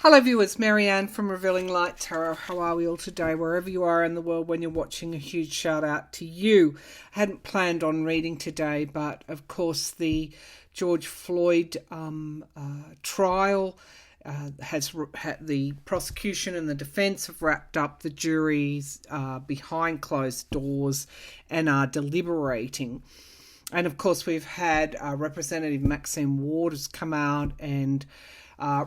Hello viewers, Marianne from Revealing Light Tarot. How are we all today? Wherever you are in the world when you're watching, a huge shout out to you. I hadn't planned on reading today, but of course the George Floyd trial has the prosecution and the defence have wrapped up. The juries behind closed doors and are deliberating. And of course we've had Representative Maxine Ward has come out and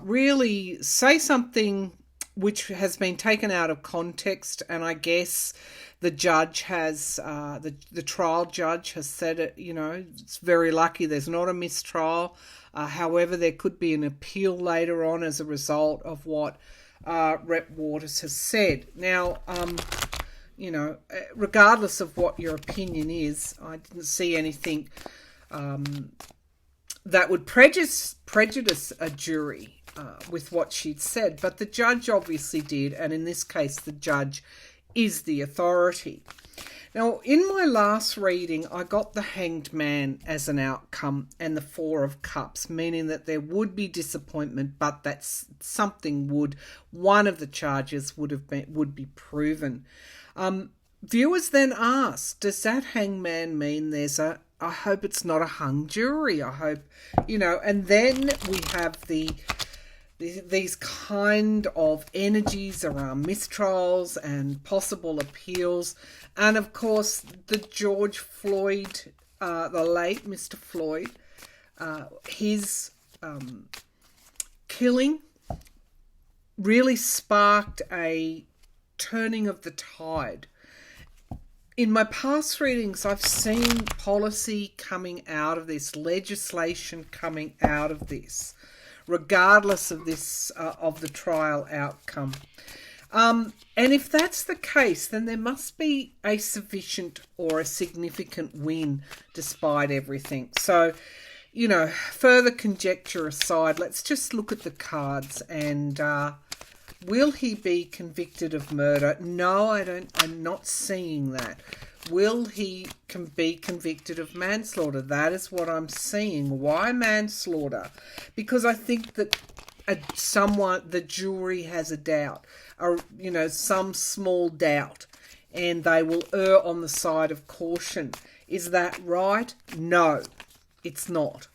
really say something which has been taken out of context, and I guess the judge has, the trial judge has said it, it's very lucky there's not a mistrial. However, there could be an appeal later on as a result of what Rep Waters has said. Now, regardless of what your opinion is, I didn't see anything that would prejudice a jury with what she'd said. But the judge obviously did, and in this case, the judge is the authority. Now, in my last reading, I got the Hanged Man as an outcome and the Four of Cups, meaning that there would be disappointment, but that one of the charges would be proven. Viewers then asked, does that Hangman mean I hope it's not a hung jury. I hope, and then we have these kind of energies around mistrials and possible appeals. And of course, the George Floyd, the late Mr. Floyd, his killing really sparked a turning of the tide. In my past readings, I've seen policy coming out of this, legislation coming out of this, regardless of this of the trial outcome. And if that's the case, then there must be a sufficient or a significant win despite everything. So, further conjecture aside, let's just look at the cards and will he be convicted of murder? No, I'm not seeing that. Will he be convicted of manslaughter? That is what I'm seeing. Why manslaughter? Because I think that the jury has a doubt, or some small doubt, and they will err on the side of caution. Is that right? No, it's not.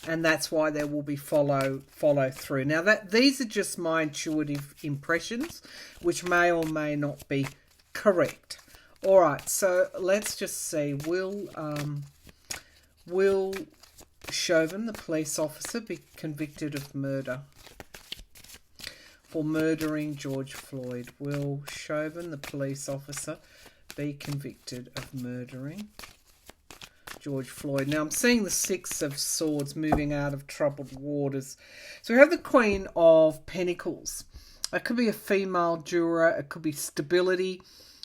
And that's why there will be follow through. Now these are just my intuitive impressions, which may or may not be correct. All right, so let's just see. Will Chauvin, the police officer, be convicted of murder for murdering George Floyd? Will Chauvin, the police officer, be convicted of murdering George Floyd? Now I'm seeing the Six of Swords moving out of troubled waters. So we have the Queen of Pentacles. It could be a female juror. It could be stability,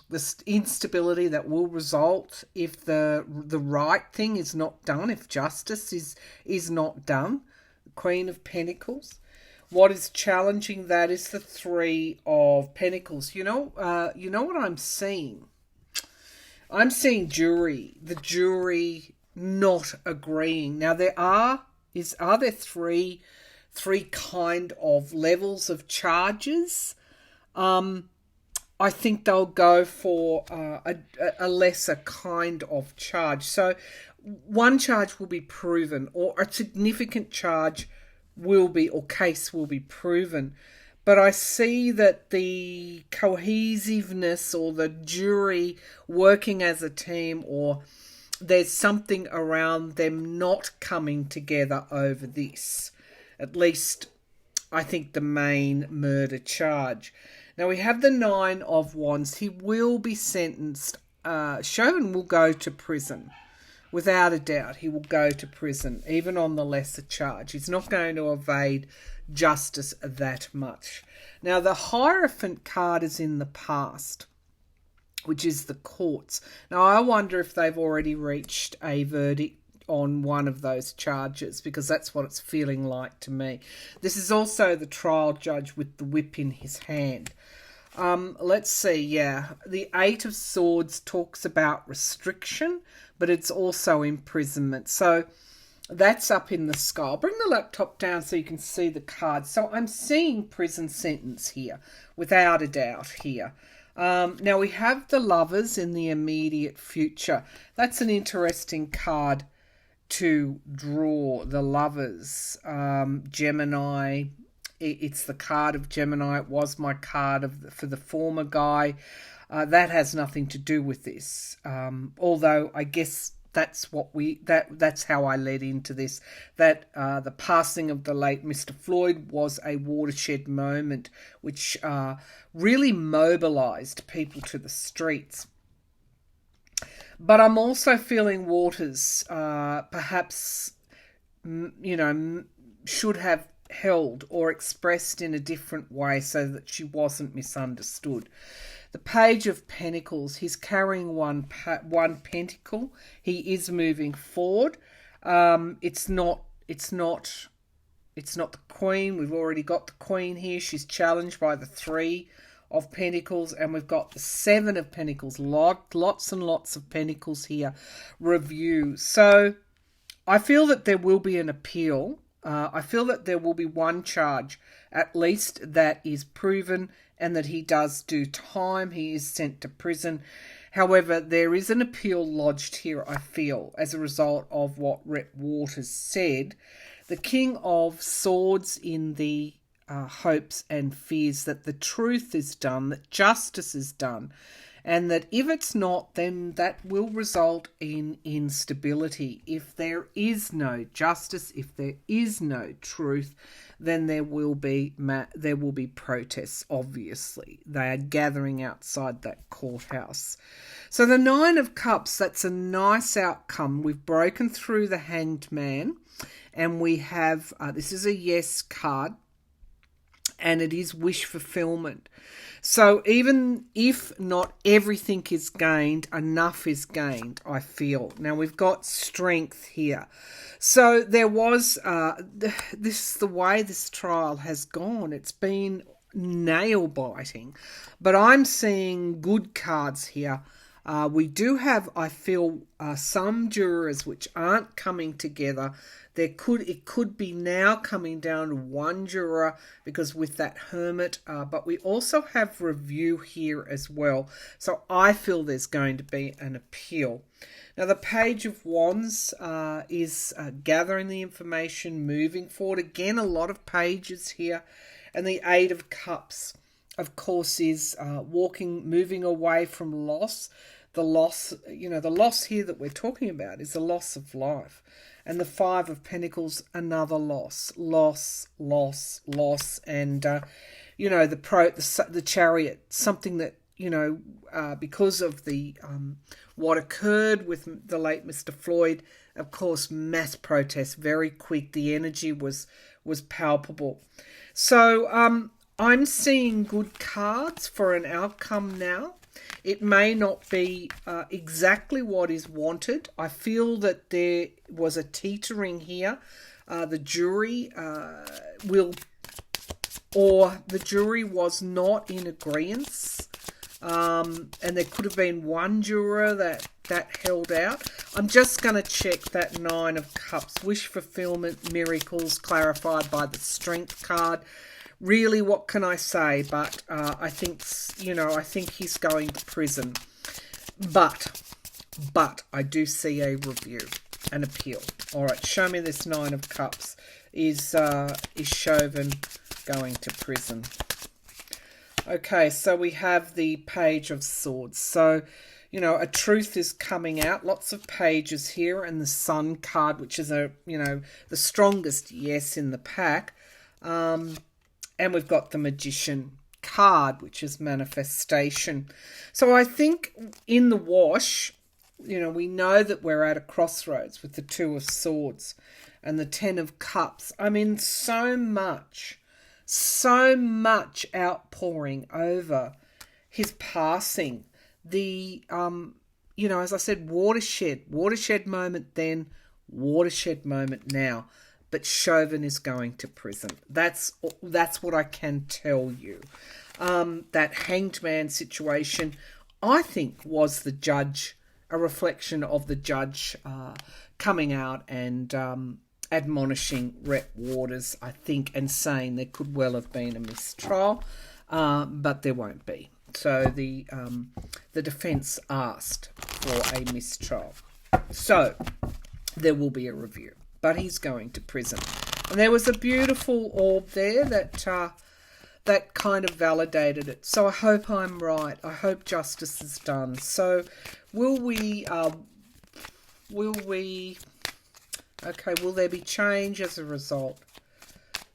the instability that will result if the right thing is not done, if justice is not done. The Queen of Pentacles. What is challenging that is the Three of Pentacles. You know what I'm seeing? I'm seeing the jury not agreeing. Now are there three kind of levels of charges? I think they'll go for a lesser kind of charge. So one charge will be proven, or a significant charge case will be proven. But I see that the cohesiveness or the jury working as a team, or there's something around them not coming together over this. At least I think the main murder charge. Now we have the Nine of Wands. He will be sentenced. Chauvin will go to prison. Without a doubt, he will go to prison, even on the lesser charge. He's not going to evade justice that much. Now, the Hierophant card is in the past, which is the courts. Now, I wonder if they've already reached a verdict on one of those charges, because that's what it's feeling like to me. This is also the trial judge with the whip in his hand. Let's see, the Eight of Swords talks about restriction, but it's also imprisonment. So That's up in the sky. I'll bring the laptop down so you can see the cards. So I'm seeing prison sentence here, without a doubt here. Now we have the Lovers in the immediate future. That's an interesting card to draw, the Lovers. Gemini, it's the card of Gemini. It was my card for the former guy. That has nothing to do with this. Although I guess that's how I led into this. That the passing of the late Mr. Floyd was a watershed moment, which really mobilised people to the streets. But I'm also feeling Waters perhaps, should have held or expressed in a different way so that she wasn't misunderstood. The Page of Pentacles, he's carrying one pentacle. He is moving forward. It's not the Queen. We've already got the Queen here. She's challenged by the Three of Pentacles, and we've got the Seven of Pentacles. Lots and lots of Pentacles here. Review. So I feel that there will be an appeal. I feel that there will be one charge, at least, that is proven, and that he does do time. He is sent to prison. However, there is an appeal lodged here, I feel, as a result of what Rep Waters said. The King of Swords in the hopes and fears that the truth is done, that justice is done, and that if it's not, then that will result in instability. If there is no justice, if there is no truth, then there will be protests, obviously. They are gathering outside that courthouse. So the Nine of Cups, that's a nice outcome. We've broken through the Hanged Man, and we have, this is a yes card, and it is wish fulfillment. So even if not everything is gained, enough is gained, I feel. Now we've got strength here. So there was, this is the way this trial has gone. It's been nail biting, but I'm seeing good cards here. We do have, I feel, some jurors which aren't coming together. It could be now coming down to one juror, because with that Hermit, but we also have review here as well. So I feel there's going to be an appeal. Now the Page of Wands is gathering the information, moving forward. Again, a lot of pages here. And the Eight of Cups, of course, is moving away from loss. The loss here that we're talking about is the loss of life. And the Five of Pentacles, another loss, and the Chariot, something that because of the what occurred with the late Mr. Floyd, of course, mass protests, very quick. The energy was palpable. So I'm seeing good cards for an outcome now. It may not be exactly what is wanted. I feel that there was a teetering here. The jury was not in agreement. And there could have been one juror that held out. I'm just going to check that Nine of Cups. Wish fulfillment, miracles, clarified by the Strength card. Really, what can I say? But I think he's going to prison. But I do see a review, an appeal. All right, show me this Nine of Cups. Is Chauvin going to prison? Okay, so we have the Page of Swords. So, a truth is coming out. Lots of pages here, and the Sun card, which is the strongest yes in the pack. And we've got the Magician card, which is manifestation. So I think in the wash, we know that we're at a crossroads with the Two of Swords and the Ten of Cups. I mean, so much outpouring over his passing. The, as I said, watershed moment then, watershed moment now. But Chauvin is going to prison. That's what I can tell you. That Hanged Man situation, I think, was a reflection of the judge coming out and admonishing Rep Waters, I think, and saying there could well have been a mistrial, but there won't be. So the defence asked for a mistrial. So there will be a review, but he's going to prison. And there was a beautiful orb there that kind of validated it. So I hope I'm right. I hope justice is done. So will there be change as a result?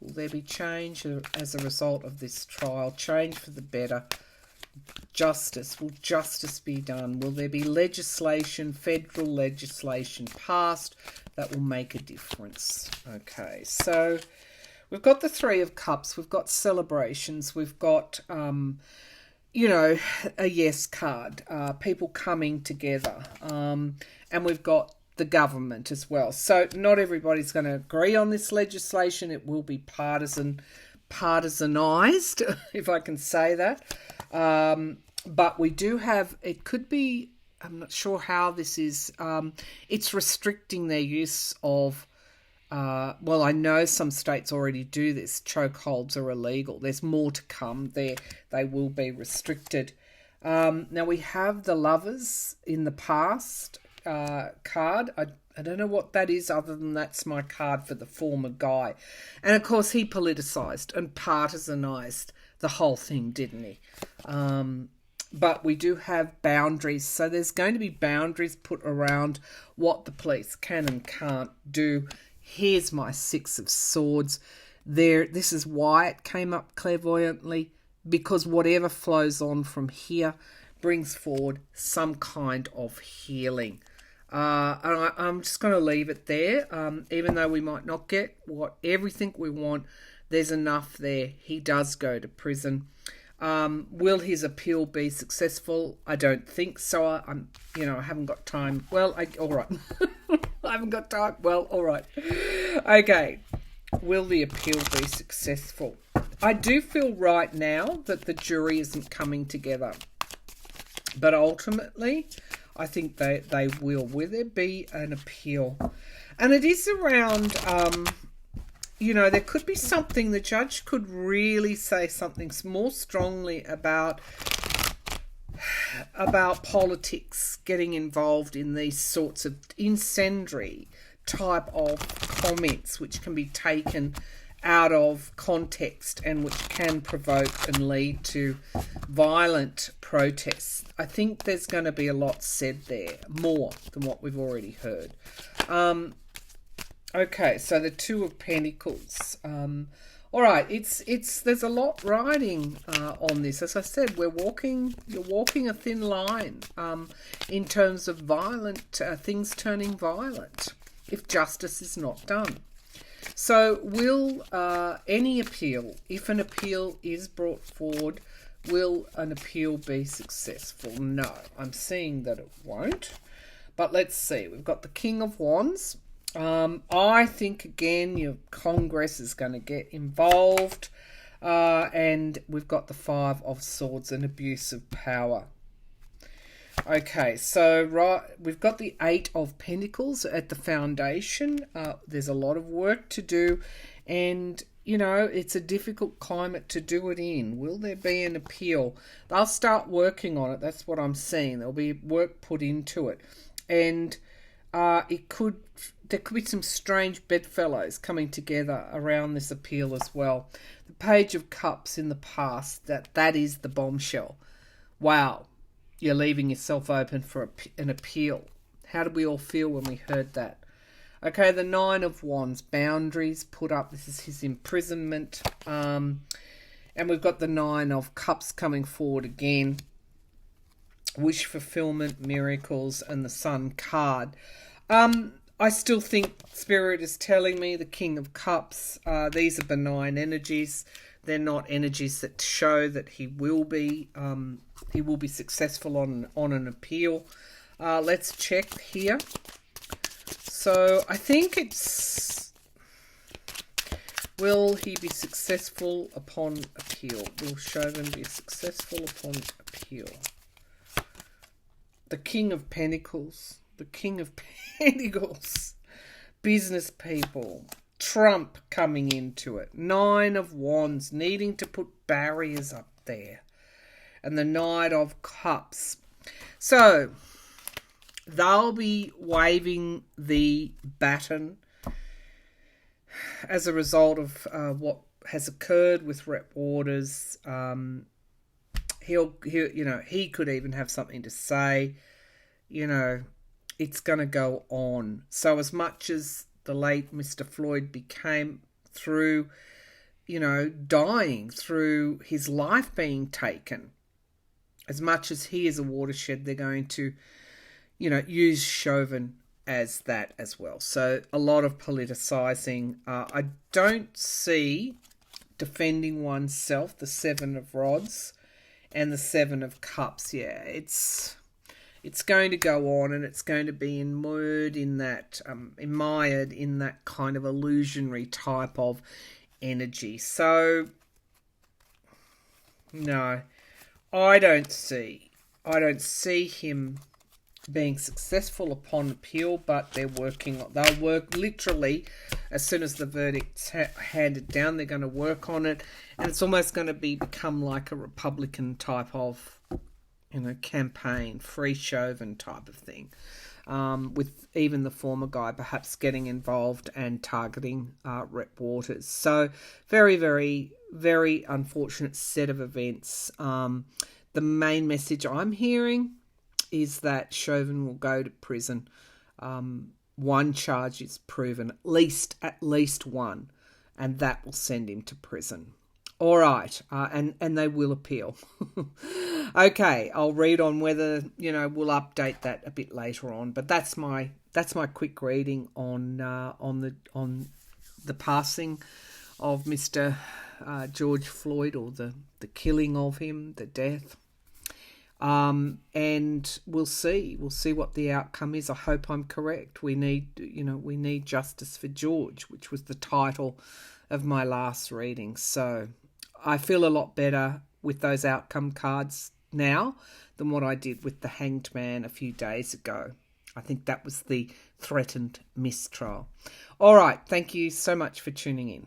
Will there be change as a result of this trial? Change for the better? Justice. Will justice be done? Will there be legislation, federal legislation passed that will make a difference? Okay, so we've got the Three of Cups. We've got celebrations. We've got, you know, a yes card. People coming together. And we've got the government as well. So not everybody's going to agree on this legislation. It will be partisanized, if I can say that. But we do have, it could be, I'm not sure how this is, it's restricting their use of, well, I know some states already do this. Chokeholds are illegal. There's more to come there. They will be restricted. Now we have the Lovers in the past card. I don't know what that is other than that's my card for the former guy. And of course he politicised and partisanised the whole thing, didn't he? But we do have boundaries. So there's going to be boundaries put around what the police can and can't do. Here's my Six of Swords. This is why it came up clairvoyantly, because whatever flows on from here brings forward some kind of healing. And I'm just going to leave it there. Even though we might not get everything we want, there's enough there. He does go to prison. Will his appeal be successful? I don't think so. I haven't got time. Well, all right. I haven't got time. Well, all right. Okay. Will the appeal be successful? I do feel right now that the jury isn't coming together. But ultimately, I think they will. Will there be an appeal? And it is around, there could be something, the judge could really say something more strongly about politics getting involved in these sorts of incendiary type of comments, which can be taken out of context and which can provoke and lead to violent protests. I think there's going to be a lot said there, more than what we've already heard. Okay, so the Two of Pentacles. All right, there's a lot riding on this. As I said, you're walking a thin line in terms of violent things turning violent if justice is not done. So will any appeal, if an appeal is brought forward, will an appeal be successful? No, I'm seeing that it won't. But let's see. We've got the King of Wands. I think, again, your Congress is going to get involved. And we've got the Five of Swords and abuse of power. Okay, so we've got the Eight of Pentacles at the foundation. There's a lot of work to do, and it's a difficult climate to do it in. Will there be an appeal? They'll start working on it. That's what I'm seeing. There'll be work put into it, and there could be some strange bedfellows coming together around this appeal as well. The Page of Cups in the past, that is the bombshell. Wow. You're leaving yourself open for an appeal. How did we all feel when we heard that? Okay, the Nine of Wands, boundaries put up. This is his imprisonment. And we've got the Nine of Cups coming forward again. Wish fulfillment, miracles, and the Sun card. I still think Spirit is telling me the King of Cups. These are benign energies. They're not energies that show that he will be successful on an appeal. Let's check here. So I think it's, will he be successful upon appeal? Will Chauvin be successful upon appeal? The King of Pentacles. The King of Pentacles. business people. Trump coming into it. 9 of Wands, needing to put barriers up there. And the Knight of Cups. So, they'll be waving the baton as a result of what has occurred with Rep Waters. He could even have something to say. It's going to go on. So as much as the late Mr. Floyd became through, dying, through his life being taken, as much as he is a watershed, they're going to, use Chauvin as that as well. So a lot of politicising. I don't see defending oneself, the 7 of Rods and the 7 of Cups. Yeah, it's going to go on, and it's going to be mired in that kind of illusionary type of energy. So no, I don't see him being successful upon appeal, but they'll work literally as soon as the verdict's handed down. They're going to work on it, and it's almost going to become like a Republican type of campaign, free Chauvin type of thing, with even the former guy perhaps getting involved and targeting Rep Waters. So very, very, very unfortunate set of events. The main message I'm hearing is that Chauvin will go to prison. One charge is proven, at least one, and that will send him to prison. All right, and they will appeal. Okay, I'll read on whether we'll update that a bit later on. But that's my quick reading on the passing of Mr. George Floyd, or the killing of him, the death. And we'll see what the outcome is. I hope I'm correct. We need justice for George, which was the title of my last reading. So I feel a lot better with those outcome cards now than what I did with the Hanged Man a few days ago. I think that was the threatened mistrial. All right. Thank you so much for tuning in.